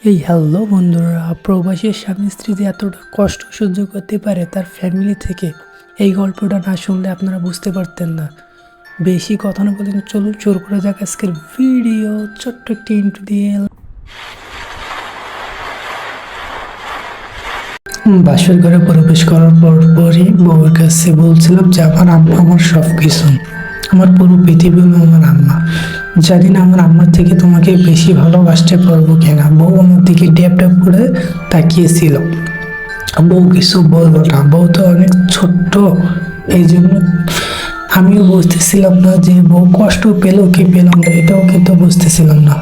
এই হ্যালো বন্ধুরা, প্রবাসীর স্বামী স্ত্রী যে এতটা কষ্ট সহ্য করতে পারে তার ফ্যামিলি থেকে, এই গল্পটা না শুনলে আপনারা বুঝতে পারতেন না। বেশি কথা না বলে চলুন শুরু করা যাক আজকের ভিডিও। ছোট্ট একটি ইন্ট্রো দিয়ে বাসর ঘরে প্রবেশ করার পরই বউয়ের কাছে বলছিলাম যে আমার আম্মা আমার সব কিছু, আমার পুরো পৃথিবী আমার আম্মা। জানি না আমার আম্মার থেকে তোমাকে বেশি ভালোবাসতে পারবো কিনা। বউ আমার দিকে ড্যাপ ড্যাপ করে তাকিয়েছিল। বউ কিছু বললো না, বউ তো অনেক ছোট্ট, এই জন্য আমিও বুঝতেছিলাম না যে বউ কষ্ট পেলো কি পেল না, এটাও কিন্তু বুঝতেছিলাম না।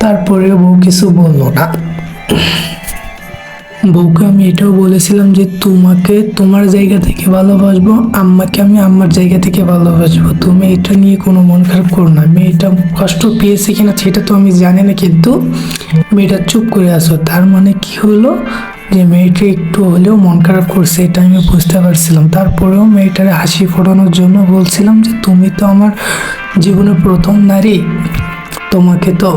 তারপরে বউ কিছু বললো না। বউকে আমি এটাও বলেছিলাম যে তোমাকে তোমার জায়গা থেকে ভালোবাসবো, আম্মাকে আমি আম্মার জায়গা থেকে ভালোবাসবো, তুমি এটা নিয়ে কোনো মন খারাপ করো না। মেয়েটা কষ্ট পেয়েছে কিনা সেটা তো আমি জানি না, কিন্তু মেয়েটা চুপ করে আসো, তার মানে কি হলো যে মেয়েটা একটু হলেও মন খারাপ করছে, এটা আমি বুঝতে পারছিলাম। তারপরেও মেয়েটারে হাসি ফোটানোর জন্য বলছিলাম যে তুমি তো আমার জীবনের প্রথম নারী, তোমাকে তো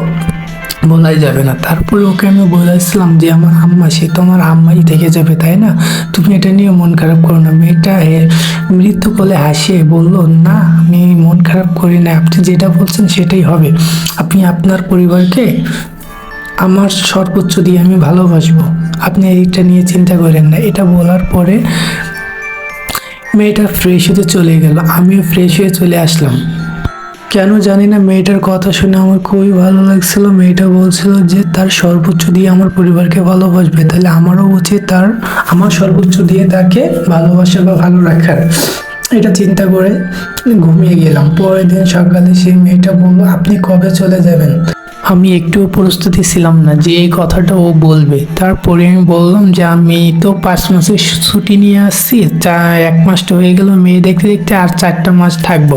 বলাই যাবে না। তারপরে ওকে আমি বলেছিলাম যে আমার আম্মা, সে তো আমার আম্মাই থেকে যাবে, তাই না? তুমি এটা নিয়ে মন খারাপ করো না। মেয়েটা মৃত্যু কোলে হাসিয়ে বলল, না আমি মন খারাপ করি না, আপনি যেটা বলছেন সেটাই হবে। আপনি আপনার পরিবারকে আমার সর্বোচ্চ দিয়ে আমি ভালোবাসবো, আপনি এইটা নিয়ে চিন্তা করেন না। এটা বলার পরে মেয়েটা ফ্রেশ হতে চলে গেল, আমিও ফ্রেশ হয়ে চলে আসলাম। কেন জানি না মেয়েটার কথা শুনে আমার খুবই ভালো লাগছিল। মেয়েটা বলছিল যে তার সর্বোচ্চ দিয়ে আমার পরিবারকে ভালোবাসবে, তাহলে আমারও উচিত আমার সর্বোচ্চ দিয়ে তাকে ভালোবাসা বা ভালো রাখার। এটা চিন্তা করে ঘুমিয়ে গেলাম। পরের দিন সকালে সেই মেয়েটা বলল, আপনি কবে চলে যাবেন? আমি একটুও প্রস্তুতি ছিলাম না যে এই কথাটা ও বলবে। তারপরে আমি বললাম যে আমি তো 5 মাসের ছুটি নিয়ে আসছি, 1 মাস তো হয়ে গেল, মেয়ে দেখতে দেখতে আর 4টা মাস থাকবো।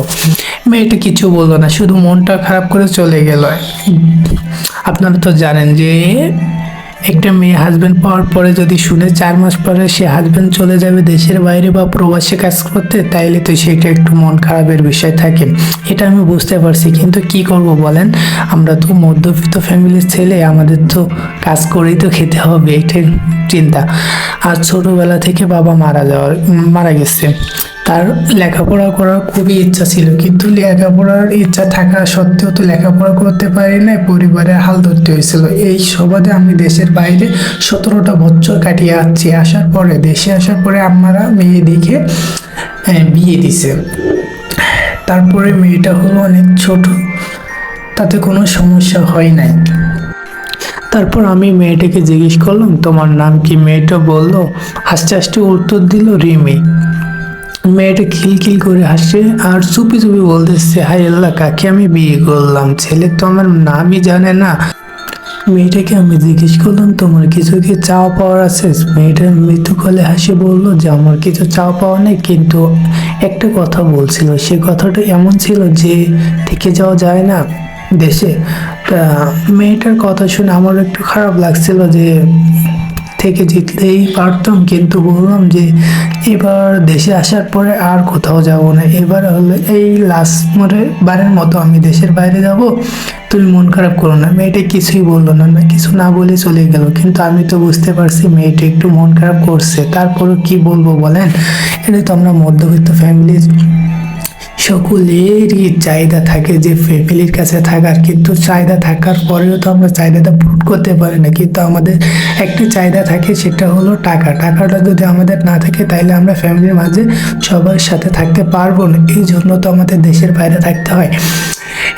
মেয়েটা কিছু বললো না, শুধু মনটা খারাপ করে চলে গেল। আপনারা তো জানেন যে একটা মেয়ে হাজবেন্ড পাওয়ার পরে যদি শুনে 4 মাস পরে সে হাজবেন্ড চলে যাবে দেশের বাইরে বা প্রবাসে কাজ করতে, তাইলে তো সেটা একটু মন খারাপের বিষয় থাকে। এটা আমি বুঝতে পারছি, কিন্তু কি করব বলেন, আমরা তো মধ্যবিত্ত ফ্যামিলির ছেলে, আমাদের তো কাজ করেই তো খেতে হবে, এটাই চিন্তা। আর ছোটবেলা থেকে বাবা মারা গেছে। তার লেখাপড়া করার খুবই ইচ্ছা ছিল, কিন্তু লেখাপড়ার ইচ্ছা থাকা সত্ত্বেও তো লেখাপড়া করতে পারি না, পরিবারের হাল ধরতে হয়েছিল। এই সুবাদে আমি দেশের বাইরে 17টা বছর কাটিয়ে আসছি। দেশে আসার পরে আপনারা মেয়ে দেখে বিয়ে দিছে। তারপরে মেয়েটা হলো অনেক ছোট, তাতে কোনো সমস্যা হয় নাই। তারপর আমি মেয়েটাকে জিজ্ঞেস করলাম তোমার নাম কি? মেয়েটা বলল, হাসতে হাসতে উত্তর দিল, রিমি। মেয়েটা খিলখিল করে হাসছে আর চুপি চুপি বলতেছে, হাই আল্লাহ, কাকে আমি বিয়ে করলাম, ছেলে তো আমার নামই জানে না। মেয়েটাকে আমি জিজ্ঞেস করলাম তোমার কিছু কি চাওয়া পাওয়ার আছে? মেয়েটা মৃত্যু কোলে হাসি বলল যে আমার কিছু চাওয়া পাওয়া নেই, কিন্তু একটা কথা বলছিল, সে কথাটা এমন ছিল যে থেকে যাওয়া যায় না দেশে। তা মেয়েটার কথা শুনে আমার একটু খারাপ লাগছিল যে থেকে জিতলেই পারতাম, কিন্তু বললাম যে এবার দেশে আসার পরে আর কোথাও যাব না, এবার হলে এই লাস্ট বারের মতো আমি দেশের বাইরে যাব, তুমি মন খারাপ করো না। মেয়েটা কিছুই বললো না, কিছু না বলে চলে গেল, কিন্তু আমি তো বুঝতে পারছি মেয়েটা একটু মন খারাপ করছে। তারপরে কি বলবো বলেন, এটা তো আমরা মধ্যবিত্ত ফ্যামিলির, সকলেরই চাহিদা থাকে যে ফ্যামিলির কাছে থাকার, কিন্তু চাহিদা থাকার পরেও তো আমরা চাহিদাটা পূরণ করতে পারি না। কিন্তু আমাদের একটি চাহিদা থাকে, সেটা হলো টাকা। টাকাটা যদি আমাদের না থাকে তাহলে আমরা ফ্যামিলির মাঝে সবার সাথে থাকতে পারবো না, এই জন্য তো আমাদের দেশের বাইরে থাকতে হয়।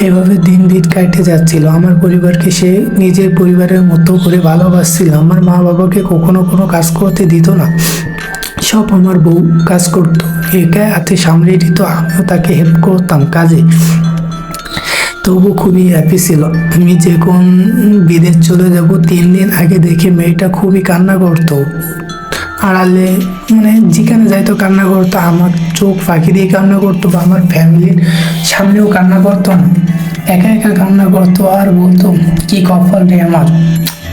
এভাবে দিন দিন কাটে যাচ্ছিল। আমার পরিবারকে সে নিজের পরিবারের মতো করে ভালোবাসছিল। আমার মা বাবাকে কখনো কোনো কাজ করতে দিত না, সব আমার বউ কাজ করতো, একা হাতে সামলে দিত, আমিও তাকে হেল্প করতাম কাজে। তবু খুবই হ্যাপি ছিল। আমি যখন বিদেশ চলে যাব 3 দিন আগে দেখে মেয়েটা খুবই কান্না করতো, আড়ালে যেখানে যাইতো কান্না করতো, আমার চোখ ফাঁকি দিয়ে কান্না করতো, বা আমার ফ্যামিলির সামনেও কান্না করতো না, একা একা কান্না করতো আর বলতো কি কপাল রে আমার,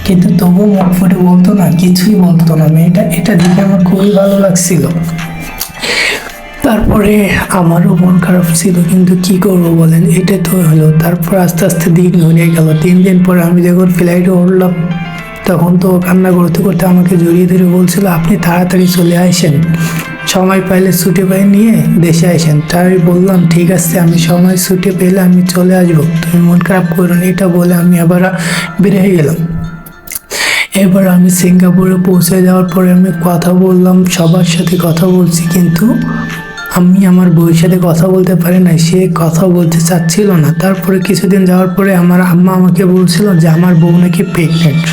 কিন্তু তবুও মুখ ফুটে বলতো না, কিছুই বলতো না মেয়েটা। এটা দেখে আমার খুবই ভালো লাগছিল। তারপরে আমারও মন খারাপ ছিল, কিন্তু কি করব বলেন, এটা তো হলো। তারপর আস্তে আস্তে দিন ঘনিয়ে গেল। 3 দিন পরে আমি যখন ফ্লাইটে উঠলাম, তখন তো কান্না করতে করতে আমাকে জড়িয়ে ধরে বলছিল, আপনি তাড়াতাড়ি চলে আসেন, সময় পাইলে ছুটি পাই নিয়ে দেশে আসেন। তাই বললাম ঠিক আছে, আমি সময় ছুটি পেলে আমি চলে আসবো, তুমি মন খারাপ করো না। এটা বলে আমি আবার বেরিয়ে গেলাম। এবার আমি সিঙ্গাপুরে পৌঁছে যাওয়ার পরে আমি কথা বললাম, সবার সাথে কথা বলছি, কিন্তু আমি আমার বউয়ের সাথে কথা বলতে পারি না, সে কথা বলতে চাচ্ছিল না। তারপরে কিছুদিন যাওয়ার পরে আমার আম্মা আমাকে বলছিল যে আমার বউ নাকি প্রেগনেন্ট।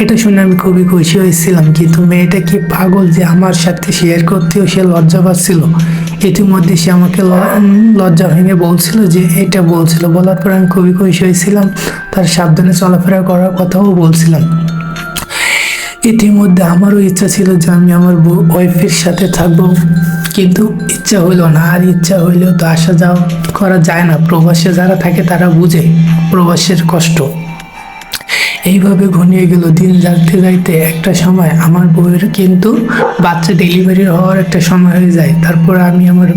এটা শুনে আমি খুবই খুশি হয়েছিলাম, কিন্তু মেয়েটা কি পাগল যে আমার সাথে শেয়ার করতেও সে লজ্জা পাচ্ছিল। ইতিমধ্যে সে আমাকে লজ্জা ভেঙে বলছিল যে এটা বলছিল, বলার পর আমি খুবই খুশি হয়েছিলাম, তার সাবধানে চলাফেরা করার কথাও বলছিলাম। ইতিমধ্যে আমারও ইচ্ছা ছিল যে আমি আমার ওয়াইফের সাথে থাকবো, কিন্তু ইচ্ছা হইলো না। আর ইচ্ছা হইলেও তো আসা যাওয়া করা যায় না, প্রবাসে যারা থাকে তারা বুঝে প্রবাসের কষ্ট। এইভাবে ঘনিয়ে গেল দিন, যাইতে যাইতে একটা সময় আমার বউয়ের কিন্তু বাচ্চা ডেলিভারি হওয়ার একটা সময় হয়ে যায়। তারপর আমি আমার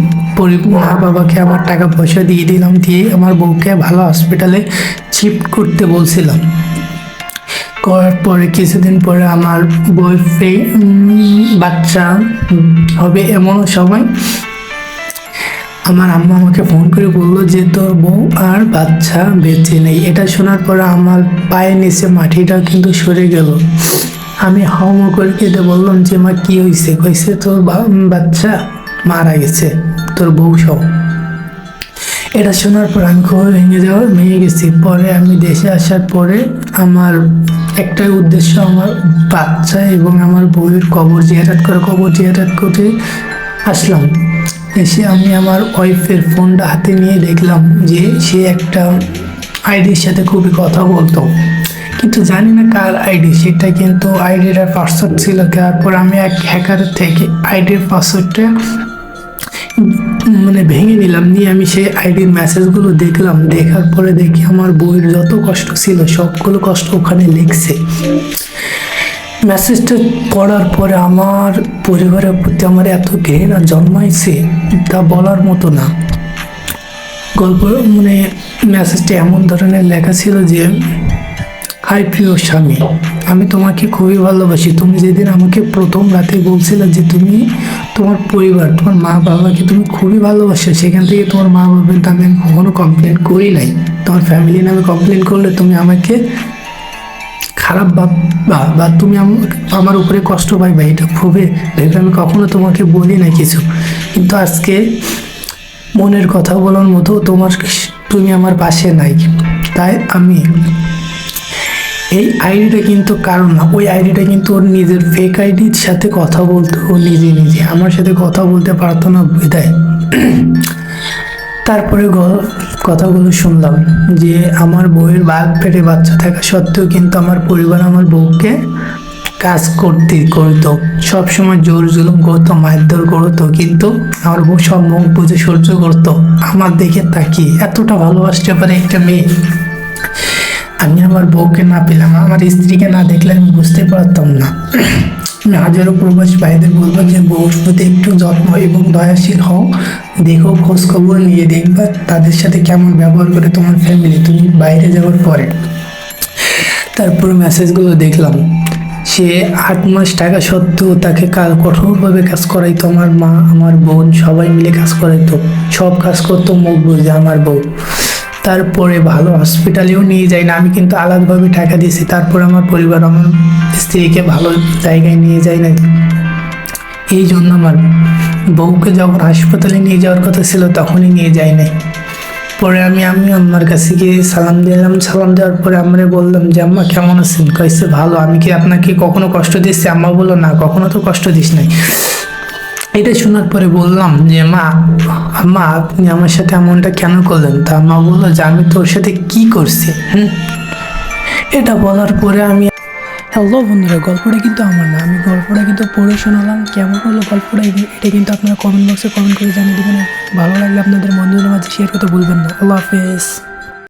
মা বাবাকে আমার টাকা পয়সা দিয়ে দিলাম, দিয়ে আমার বউকে ভালো হসপিটালে শিফট করতে বলছিলাম। করার পরে কিছুদিন পরে আমার বাচ্চা হবে এমন সময় আমার আম্মা আমাকে ফোন করে বললো যে তোর বউ আর বাচ্চা বেঁচে নেই। এটা শোনার পরে আমার পায়ের নিচে মাটিটা কিন্তু সরে গেল। আমি হাওয়া করে কেঁদে বললাম যে মা কি হয়েছে? কইছে তোর বাচ্চা মারা গেছে, তোর বউ সহ। এটা শোনার পর আমি খুব ভেঙে গেছি। পরে আমি দেশে আসার পরে আমার একটাই উদ্দেশ্য, আমার বাচ্চা এবং আমার বউয়ের কবর জিয়ারত করে আসলাম। এসে আমি আমার ওয়াইফের ফোনটা হাতে নিয়ে দেখলাম যে সে একটা আইডির সাথে খুবই কথা বলতো, কিন্তু জানি না কার আইডি সেটা, কিন্তু আইডির পাসওয়ার্ড ছিল। তারপর আমি এক হ্যাকারের থেকে আইডির পাসওয়ার্ডটা ভেঙে নিলাম, নিয়ে আমি সেই আইডির মেসেজগুলো দেখলাম। দেখার পরে দেখি আমার বউয়ের যত কষ্ট ছিল সবগুলো কষ্ট ওখানে লিখছে। মেসেজটা পড়ার পরে আমার পরিবারের প্রতি আমার এত ঘৃণা জন্মাইছে তা বলার মতো না। গল্প মেসেজটা এমন ধরনের লেখা ছিল যে, হাই প্রিয় স্বামী, আমি তোমাকে খুবই ভালোবাসি। তুমি যেদিন আমাকে প্রথম রাতে বলছিলে যে তুমি তোমার পরিবার, তোমার মা বাবাকে তুমি খুবই ভালোবাসো, সেখান থেকে তোমার মা বাবার নামে আমি কখনো কমপ্লেন করি নাই। তোমার ফ্যামিলি নামে কমপ্লেন করলে তুমি আমাকে খারাপ ভাববা বা তুমি আমার উপরে কষ্ট পাইবা, এটা ভেবে আমি কখনো তোমাকে বলি না কিছু। কিন্তু আজকে মনের কথা বলার মতো তুমি আমার পাশে নাই। তাই আমি এই আইডিটা কিন্তু কারণ না, ওই আইডিটা কিন্তু ওর নিজের ফেক আইডির সাথে কথা বলতো, ও নিজে আমার সাথে কথা বলতে পারতো না বিদায়। তারপরে কথাগুলো শুনলাম যে আমার বউয়ের পেটে বাচ্চা থাকা সত্ত্বেও কিন্তু আমার পরিবার আমার বউকে কাজ করতো, সবসময় জোর জুলুম করতো, মারধর করতো, কিন্তু আমার বউ সব মুখ বুঝে সহ্য করতো। আমার দেখে তাকিয়ে এতটা ভালোবাসতে পারে একটা মেয়ে। আমি আমার বউকে না পেলাম, আমার স্ত্রীকে না দেখলে আমি বুঝতে পারতাম না। আমি হাজারো প্রবাসী ভাইদের বলবো যে বউর প্রতি একটু যত্ন এবং দয়াশীল হও, দেখো, খোঁজ খবর নিয়ে দেখবা তাদের সাথে কেমন ব্যবহার করে তোমার ফ্যামিলি তুমি বাইরে যাওয়ার পরে। তারপরে মেসেজগুলো দেখলাম, সে 8 মাস টাকা সত্ত্বেও তাকে কঠোরভাবে কাজ করাইতো। আমার মা, আমার বোন সবাই মিলে কাজ করাইতো, সব কাজ করতো মুখ বুঝে আমার বউ। তারপরে ভালো হসপিটালেও নিয়ে যাই না, আমি কিন্তু আলাদাভাবে টাকা দিয়েছি। তারপর আমার পরিবার আমার স্ত্রীকে ভালো জায়গায় নিয়ে যায় না। এই জন্য আমার বউকে যখন হাসপাতালে নিয়ে যাওয়ার কথা ছিল তখনই নিয়ে যায় নাই। পরে আমি আম্মার কাছে গিয়ে সালাম দিলাম। সালাম দেওয়ার পরে আমরা বললাম যে আম্মা কেমন আছেন? কইছে ভালো। আমি কি আপনাকে কখনো কষ্ট দিচ্ছি? আম্মা বললো না, কখনো তো কষ্ট দিস নাই। এটা শোনার পরে বললাম যে আম্মা আপনি আমার সাথে এমনটা কেন করলেন? তা আম্মা বললো যে আমি তোর সাথে কি করছি। এটা বলার পরে আমি, হ্যালো বন্ধুরা, গল্পটা কিন্তু আমার না, আমি গল্পটা কিন্তু পড়ে শোনালাম। কেমন হলো গল্পটা এটা কিন্তু আপনারা কমেন্ট বক্সে কমেন্ট করে জানিয়ে দেবেন। ভালো লাগলে আপনাদের বন্ধুদের মাঝে শেয়ার করতে ভুলবেন না। আল্লাহ হাফেজ।